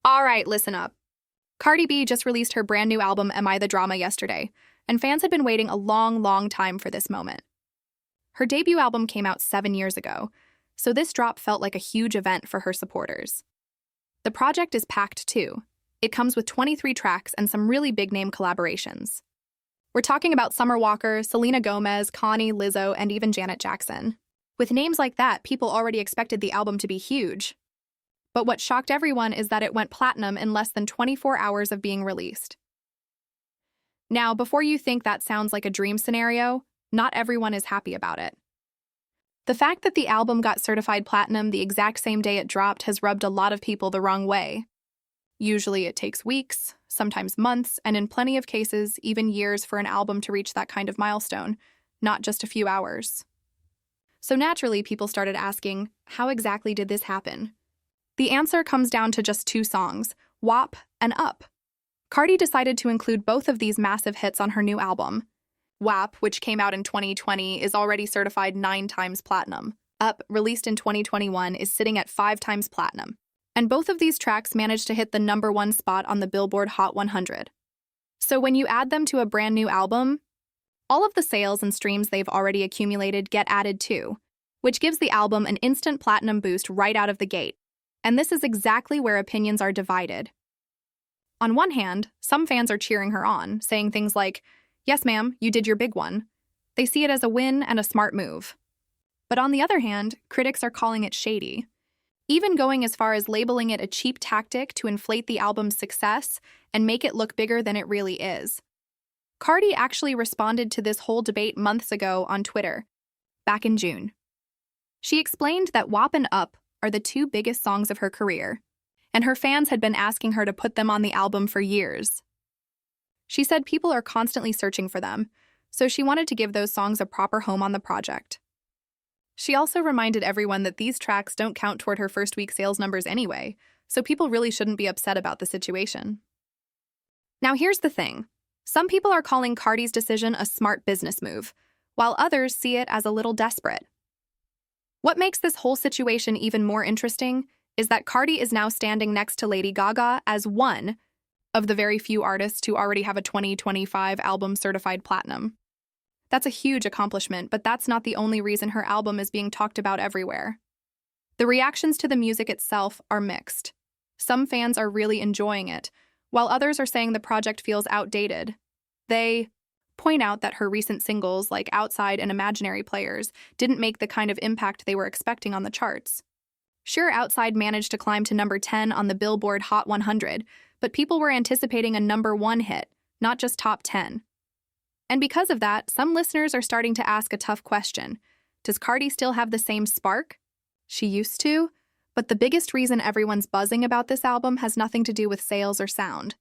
All right, listen up. Cardi B just released her brand new album, Am I the Drama, yesterday, and fans had been waiting a long time for this moment. Her debut album came out 7 years ago, so this drop felt like a huge event for her supporters. The project is packed too. It comes with 23 tracks and some really big-name collaborations. We're talking about Summer Walker, Selena Gomez, Kaani, Lizzo, and even Janet Jackson. With names like that, people already expected the album to be huge. But what shocked everyone is that it went platinum in less than 24 hours of being released. Now, before you think that sounds like a dream scenario, not everyone is happy about it. The fact that the album got certified platinum the exact same day it dropped has rubbed a lot of people the wrong way. Usually it takes weeks, sometimes months, and in plenty of cases, even years for an album to reach that kind of milestone, not just a few hours. So naturally, people started asking, how exactly did this happen? The answer comes down to just 2 songs, WAP and Up. Cardi decided to include both of these massive hits on her new album. WAP, which came out in 2020, is already certified 9 times platinum. Up, released in 2021, is sitting at 5 times platinum. And both of these tracks managed to hit the #1 spot on the Billboard Hot 100. So when you add them to a brand new album, all of the sales and streams they've already accumulated get added too, which gives the album an instant platinum boost right out of the gate. And this is exactly where opinions are divided. On one hand, some fans are cheering her on, saying things like, "Yes, ma'am, you did your big one." They see it as a win and a smart move. But on the other hand, critics are calling it shady, even going as far as labeling it a cheap tactic to inflate the album's success and make it look bigger than it really is. Cardi actually responded to this whole debate months ago on Twitter, back in June. She explained that WAP and Up are the 2 biggest songs of her career, and her fans had been asking her to put them on the album for years. She said people are constantly searching for them, so she wanted to give those songs a proper home on the project. She also reminded everyone that these tracks don't count toward her first week sales numbers anyway, so people really shouldn't be upset about the situation. Now here's the thing. Some people are calling Cardi's decision a smart business move, while others see it as a little desperate. What makes this whole situation even more interesting is that Cardi is now standing next to Lady Gaga as one of the very few artists who already have a 2025 album certified platinum. That's a huge accomplishment, but that's not the only reason her album is being talked about everywhere. The reactions to the music itself are mixed. Some fans are really enjoying it, while others are saying the project feels outdated. They point out that her recent singles, like Outside and Imaginary Players, didn't make the kind of impact they were expecting on the charts. Sure, Outside managed to climb to #10 on the Billboard Hot 100, but people were anticipating a #1 hit, not just top 10. And because of that, some listeners are starting to ask a tough question. Does Cardi still have the same spark? She used to, but the biggest reason everyone's buzzing about this album has nothing to do with sales or sound.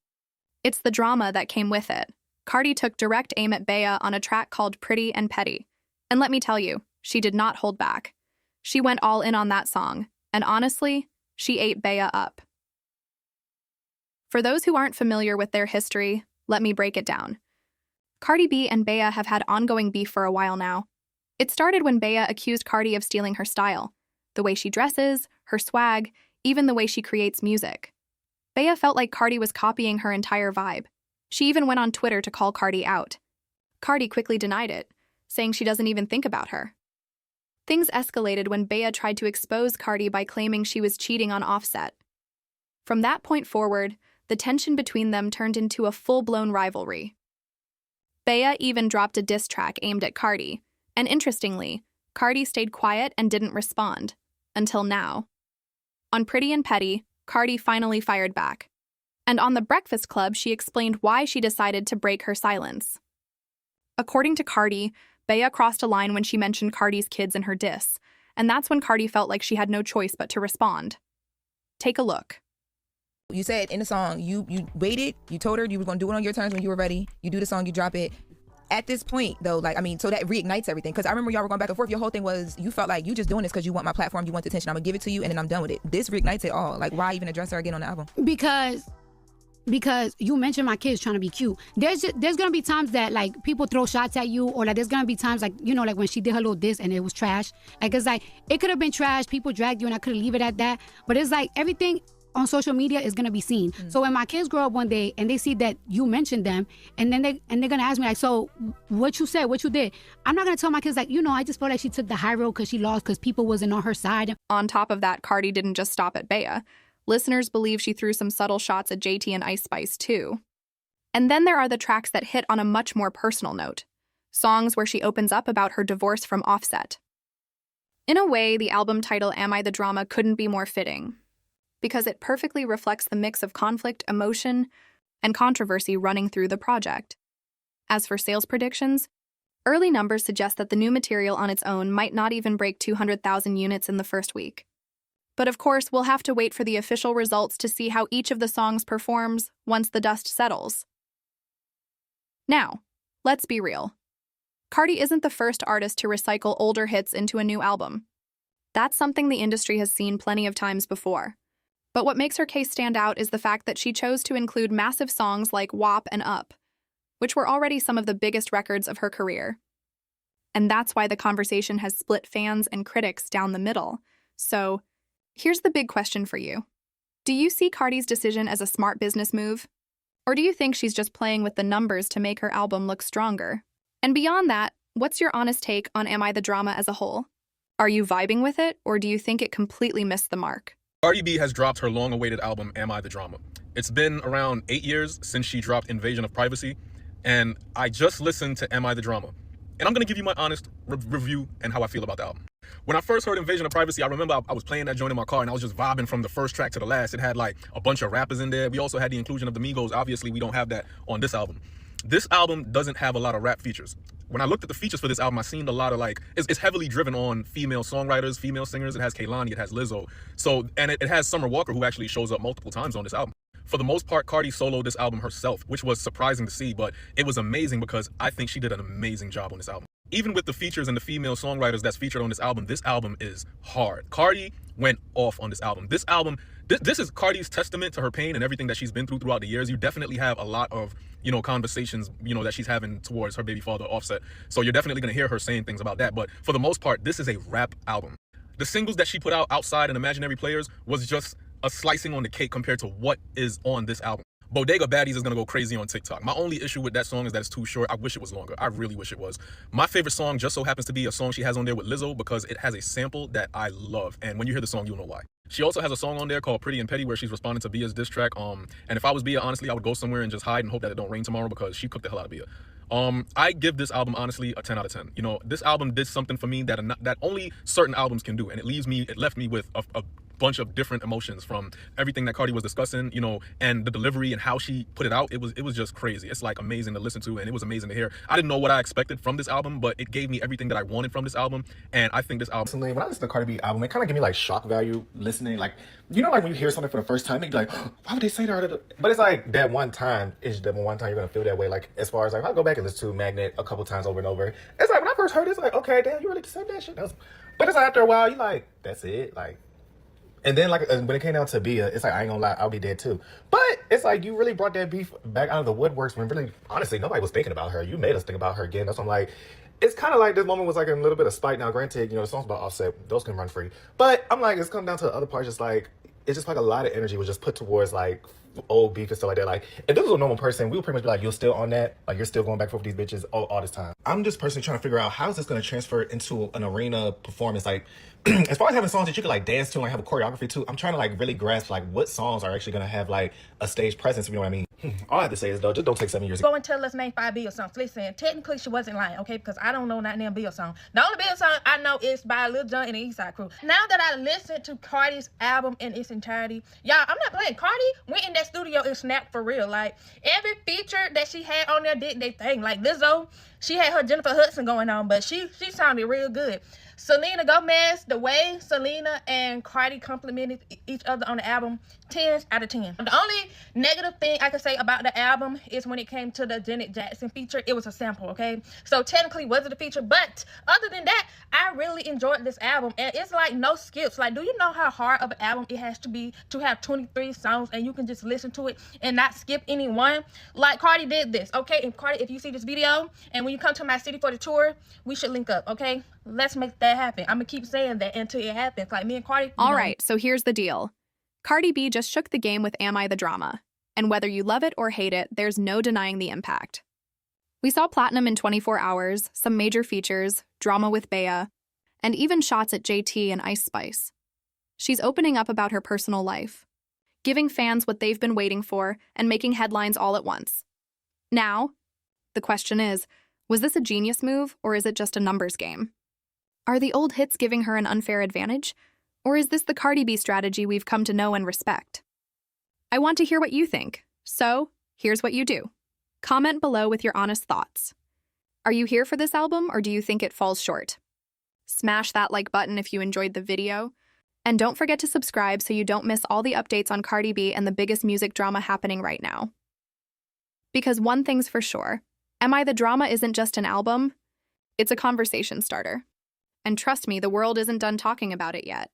It's the drama that came with it. Cardi took direct aim at Beia on a track called Pretty and Petty. And let me tell you, she did not hold back. She went all in on that song, and honestly, she ate Beia up. For those who aren't familiar with their history, let me break it down. Cardi B and Beia have had ongoing beef for a while now. It started when Beia accused Cardi of stealing her style, the way she dresses, her swag, even the way she creates music. Beia felt like Cardi was copying her entire vibe. She even went on Twitter to call Cardi out. Cardi quickly denied it, saying she doesn't even think about her. Things escalated when Beia tried to expose Cardi by claiming she was cheating on Offset. From that point forward, the tension between them turned into a full-blown rivalry. Beia even dropped a diss track aimed at Cardi, and interestingly, Cardi stayed quiet and didn't respond, until now. On Pretty and Petty, Cardi finally fired back. And on The Breakfast Club, she explained why she decided to break her silence. According to Cardi, Beia crossed a line when she mentioned Cardi's kids in her diss, and that's when Cardi felt like she had no choice but to respond. Take a look. You said in the song, you waited, you told her you were going to do it on your terms when you were ready. You do the song, you drop it. At this point, though, so that reignites everything. Because I remember y'all were going back and forth. Your whole thing was, you felt like you just doing this because you want my platform, you want the attention. I'm going to give it to you, and then I'm done with it. This reignites it all. Like, why even address her again on the album? Because you mentioned my kids trying to be cute. There's gonna be times that like people throw shots at you, or like there's gonna be times like, you know, like when she did her little diss and it was trash. Like it's like it could have been trash. People dragged you, and I could leave it at that. But it's like everything on social media is gonna be seen. So when my kids grow up one day and they see that you mentioned them, and then they're gonna ask me like, so what you said, what you did? I'm not gonna tell my kids like, I just felt like she took the high road because she lost because people wasn't on her side. On top of that, Cardi didn't just stop at Beia. Listeners believe she threw some subtle shots at JT and Ice Spice too. And then there are the tracks that hit on a much more personal note. Songs where she opens up about her divorce from Offset. In a way, the album title Am I the Drama couldn't be more fitting, because it perfectly reflects the mix of conflict, emotion, and controversy running through the project. As for sales predictions, early numbers suggest that the new material on its own might not even break 200,000 units in the first week. But of course, we'll have to wait for the official results to see how each of the songs performs once the dust settles. Now, let's be real. Cardi isn't the first artist to recycle older hits into a new album. That's something the industry has seen plenty of times before. But what makes her case stand out is the fact that she chose to include massive songs like WAP and Up, which were already some of the biggest records of her career. And that's why the conversation has split fans and critics down the middle. So, here's the big question for you. Do you see Cardi's decision as a smart business move? Or do you think she's just playing with the numbers to make her album look stronger? And beyond that, what's your honest take on Am I the Drama as a whole? Are you vibing with it, or do you think it completely missed the mark? Cardi B has dropped her long-awaited album, Am I the Drama? It's been around 8 years since she dropped Invasion of Privacy, and I just listened to Am I the Drama? And I'm going to give you my honest review and how I feel about the album. When I first heard Invasion of Privacy, I remember I was playing that joint in my car and I was just vibing from the first track to the last. It had like a bunch of rappers in there. We also had the inclusion of the Migos. Obviously, we don't have that on this album. This album doesn't have a lot of rap features. When I looked at the features for this album, I seen a lot of it's heavily driven on female songwriters, female singers. It has Kaani, it has Lizzo. So, and it has Summer Walker, who actually shows up multiple times on this album. For the most part, Cardi soloed this album herself, which was surprising to see, but it was amazing because I think she did an amazing job on this album. Even with the features and the female songwriters that's featured on this album is hard. Cardi went off on this album. This is Cardi's testament to her pain and everything that she's been through throughout the years. You definitely have a lot of, conversations, that she's having towards her baby father, Offset. So you're definitely going to hear her saying things about that. But for the most part, this is a rap album. The singles that she put out outside and Imaginary Players was just a slicing on the cake compared to what is on this album. Bodega Baddies is going to go crazy on TikTok. My only issue with that song is that it's too short. I wish it was longer. I really wish it was. My favorite song just so happens to be a song she has on there with Lizzo because it has a sample that I love. And when you hear the song, you'll know why. She also has a song on there called Pretty and Petty where she's responding to Beia's diss track. And if I was Beia, honestly, I would go somewhere and just hide and hope that it don't rain tomorrow because she cooked the hell out of Beia. I give this album, honestly, a 10 out of 10. This album did something for me that only certain albums can do. And it left me with a bunch of different emotions from everything that Cardi was discussing, and the delivery and how she put it out. It was just crazy. It's like amazing to listen to and it was amazing to hear. I didn't know what I expected from this album, but it gave me everything that I wanted from this album. And I think this album... Personally, when I listen to Cardi B album, it kind of gave me like shock value listening. Like, like when you hear something for the first time, you'd be like, oh, why would they say that? But it's like that one time is the one time you're going to feel that way. Like, as far as like, I'll go back and listen to Magnet a couple times over and over. It's like, when I first heard it, it's like, okay, damn, you really said that shit? But it's like after a while, you're like, that's it? Like... And then, like, when it came down to Beia, it's like, I ain't gonna lie, I'll be dead too. But it's like, you really brought that beef back out of the woodworks when really, honestly, nobody was thinking about her. You made us think about her again. That's why I'm like, it's kind of like this moment was like a little bit of spite. Now, granted, the songs about Offset, those can run free. But I'm like, it's come down to the other parts, just like, it's just like a lot of energy was just put towards like old beef and stuff like that. Like, if this was a normal person, we would pretty much be like, you're still on that? Like, you're still going back and forth with these bitches all this time. I'm just personally trying to figure out how is this going to transfer into an arena performance. Like, as far as having songs that you could like dance to and like have a choreography to, I'm trying to like really grasp like what songs are actually going to have like a stage presence, you know what I mean? All I have to say is though, just don't take 7 years. Go and tell us name 5 Beia songs. Listen, technically she wasn't lying, okay? Because I don't know not damn Beia song. The only Beia song I know is by Lil Jon and the East Side Crew. Now that I listened to Cardi's album in its entirety, y'all, I'm not playing. Cardi went in that studio and snapped for real. Like, every feature that she had on there did they thing. Like Lizzo, she had her Jennifer Hudson going on, but she sounded real good. Selena Gomez, the way Selena and Cardi complimented each other on the album, 10 out of 10. The only negative thing I could say about the album is when it came to the Janet Jackson feature, it was a sample, okay? So technically wasn't a feature, but other than that, I really enjoyed this album. And it's like no skips. Like, do you know how hard of an album it has to be to have 23 songs and you can just listen to it and not skip any one? Like, Cardi did this, okay? And Cardi, if you see this video and when you come to my city for the tour, we should link up, okay? Let's make that happen. I'm gonna keep saying that until it happens. Like, me and Cardi. All right, so here's the deal. Cardi B just shook the game with Am I the Drama, and whether you love it or hate it, there's no denying the impact. We saw platinum in 24 hours, some major features, drama with Beia, and even shots at JT and Ice Spice. She's opening up about her personal life, giving fans what they've been waiting for and making headlines all at once. Now, the question is, was this a genius move or is it just a numbers game? Are the old hits giving her an unfair advantage? Or is this the Cardi B strategy we've come to know and respect? I want to hear what you think, so here's what you do. Comment below with your honest thoughts. Are you here for this album or do you think it falls short? Smash that like button if you enjoyed the video. And don't forget to subscribe so you don't miss all the updates on Cardi B and the biggest music drama happening right now. Because one thing's for sure, Am I the Drama isn't just an album, it's a conversation starter. And trust me, the world isn't done talking about it yet.